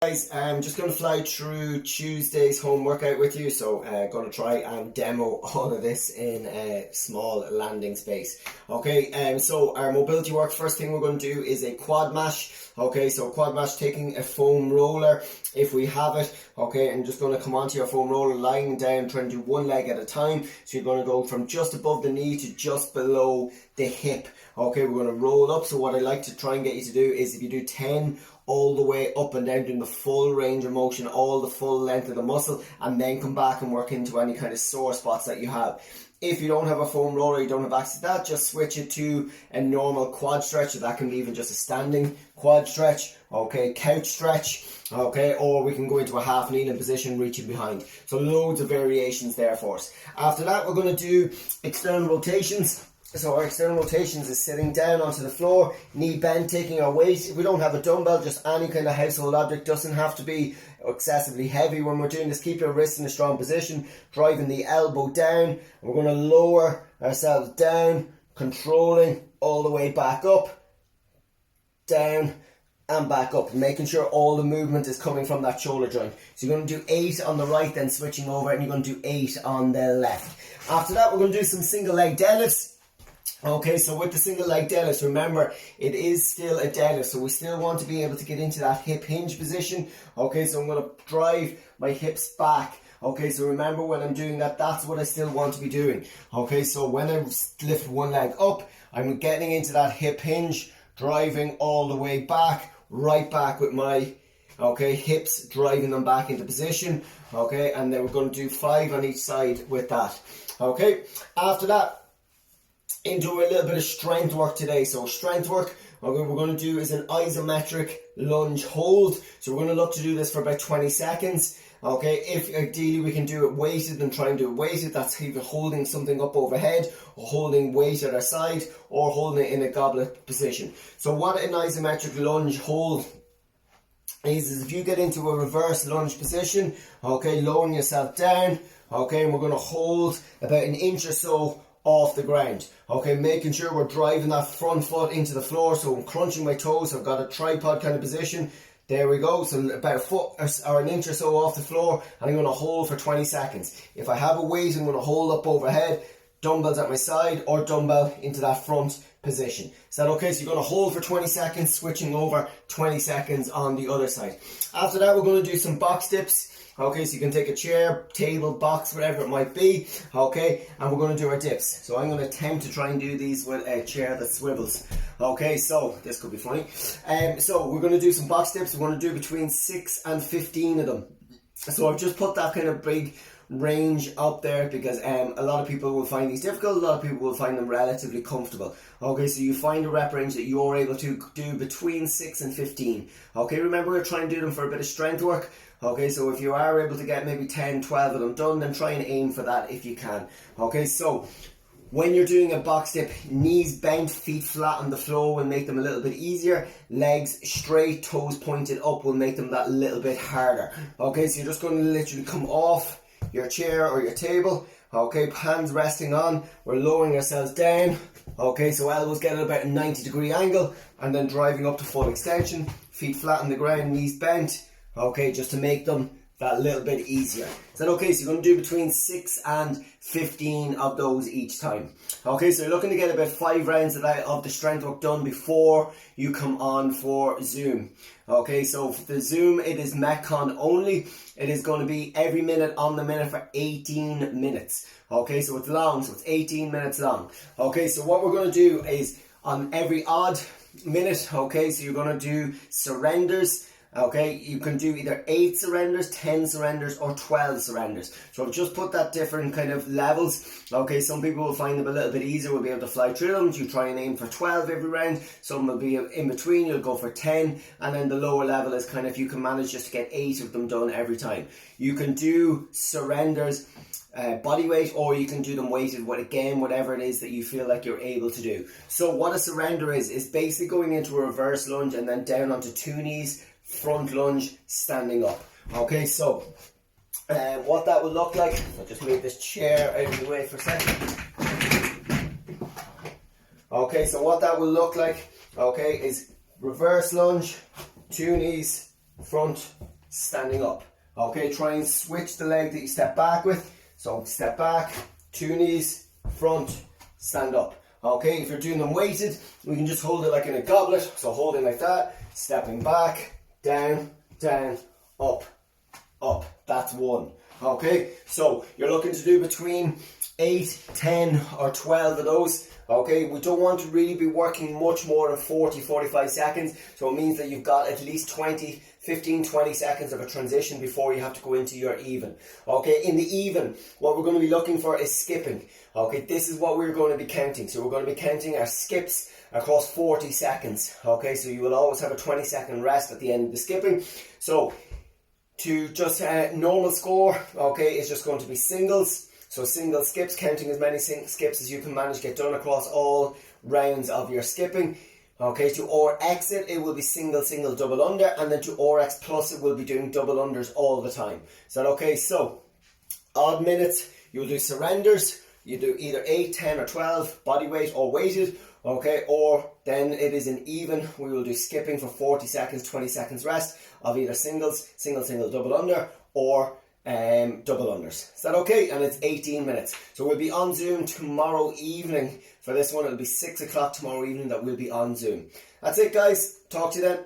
guys, I'm just going to fly through Tuesday's home workout with you. So going to try and demo all of this in a small landing space. Okay, so our mobility work, first thing we're going to do is a quad mash. Okay, so quad mash, taking a foam roller if we have it. Okay, and just going to come onto your foam roller, lying down, trying to do one leg at a time. So you're going to go from just above the knee to just below the hip. Okay, we're going to roll up. So what I like to try and get you to do is, if you do 10 all the way up and down, doing the full range of motion, all the full length of the muscle, and then come back and work into any kind of sore spots that you have. If you don't have a foam roller, you don't have access to that, just switch it to a normal quad stretch. So that can be even just a standing quad stretch, okay, couch stretch, okay, or we can go into a half kneeling position, reaching behind. So loads of variations there for us. After that, we're going to do external rotations. So our external rotations is sitting down onto the floor, knee bent, taking our weight. If we don't have a dumbbell, just any kind of household object, doesn't have to be excessively heavy when we're doing this. Keep your wrists in a strong position, driving the elbow down. We're going to lower ourselves down, controlling all the way back up, down and back up, making sure all the movement is coming from that shoulder joint. So you're going to do 8 on the right, then switching over, and you're going to do 8 on the left. After that, we're going to do some single leg deadlifts. Okay, so with the single leg deadlift, remember, it is still a deadlift, so we still want to be able to get into that hip hinge position. Okay, so I'm going to drive my hips back. Okay, so remember, when I'm doing that, that's what I still want to be doing. Okay, so when I lift one leg up, I'm getting into that hip hinge, driving all the way back, right back with my, okay, hips, driving them back into position. Okay, and then we're going to do 5 on each side with that. Okay, after that, into a little bit of strength work today. So strength work, what we're going to do is an isometric lunge hold. So we're going to look to do this for about 20 seconds. Okay, if ideally we can do it weighted, and try and do it weighted. That's either holding something up overhead, or holding weight at our side, or holding it in a goblet position. So what an isometric lunge hold is if you get into a reverse lunge position, okay, lowering yourself down, okay, and we're going to hold about an inch or so off the ground. Okay, making sure we're driving that front foot into the floor. So I'm crunching my toes. I've got a tripod kind of position. There we go. So about a foot or an inch or so off the floor, and I'm going to hold for 20 seconds. If I have a weight, I'm going to hold up overhead, dumbbells at my side, or dumbbell into that front position. Is that okay? So you're going to hold for 20 seconds, switching over 20 seconds on the other side. After that, we're going to do some box dips. Okay, so you can take a chair, table, box, whatever it might be. Okay, and we're going to do our dips. So I'm going to attempt to try and do these with a chair that swivels. Okay, so this could be funny. So we're going to do some box dips. We're going to do between 6 and 15 of them. So I've just put that kind of big range up there because a lot of people will find these difficult, a lot of people will find them relatively comfortable. Okay, so you find a rep range that you're able to do between 6 and 15. Okay, remember, we're trying to do them for a bit of strength work. Okay, so if you are able to get maybe 10, 12 of them done, then try and aim for that if you can. Okay, so when you're doing a box dip, knees bent, feet flat on the floor will make them a little bit easier. Legs straight, toes pointed up will make them that little bit harder. Okay, so you're just going to literally come off your chair or your table. Okay, hands resting on. We're lowering ourselves down. Okay, so elbows get at about a 90-degree angle, and then driving up to full extension. Feet flat on the ground, knees bent. Okay, just to make them that little bit easier. Is that okay? So you're going to do between 6 and 15 of those each time. Okay, so you're looking to get about 5 rounds of the strength work done before you come on for Zoom. Okay, so for the Zoom, it is Metcon only. It is going to be every minute on the minute for 18 minutes. Okay, so it's long, so it's 18 minutes long. Okay, so what we're going to do is on every odd minute, okay, so you're going to do surrenders. Okay, you can do either 8 surrenders, 10 surrenders, or 12 surrenders. So I've just put that different kind of levels. Okay, some people will find them a little bit easier, will be able to fly through them. You try and aim for 12 every round. Some will be in between, you'll go for 10. And then the lower level is kind of, you can manage just to get 8 of them done every time. You can do surrenders body weight, or you can do them weighted with, again, whatever it is that you feel like you're able to do. So what a surrender is basically going into a reverse lunge and then down onto 2 knees, front lunge, standing up. Okay, so what that will look like, I'll just move this chair out of the way for a second. Okay, so what that will look like, okay, is reverse lunge, 2 knees, front, standing up. Okay, try and switch the leg that you step back with. So step back, 2 knees, front, stand up. Okay, if you're doing them weighted, we can just hold it like in a goblet. So holding like that, stepping back, down, down, up, up. That's 1. Okay, so you're looking to do between 8, 10 or 12 of those. Okay, we don't want to really be working much more than 40, 45 seconds. So it means that you've got at least 15, 20 seconds of a transition before you have to go into your even. Okay, in the even, what we're going to be looking for is skipping. Okay, this is what we're going to be counting. So we're going to be counting our skips across 40 seconds. Okay, so you will always have a 20-second rest at the end of the skipping. So to just normal score, okay, it's just going to be singles. So single skips, counting as many skips as you can manage to get done across all rounds of your skipping. Okay, to or exit, it will be single, single, double under, and then to or X plus, it will be doing double unders all the time. Is that okay? So, odd minutes, you'll do surrenders, you do either 8, 10 or 12, body weight or weighted, okay, or then it is an even, we will do skipping for 40 seconds, 20 seconds rest of either singles, single, single, double under, or double unders. Is that okay? And it's 18 minutes. So we'll be on Zoom tomorrow evening for this one. It'll be 6 o'clock tomorrow evening that we'll be on Zoom. That's it, guys. Talk to you then.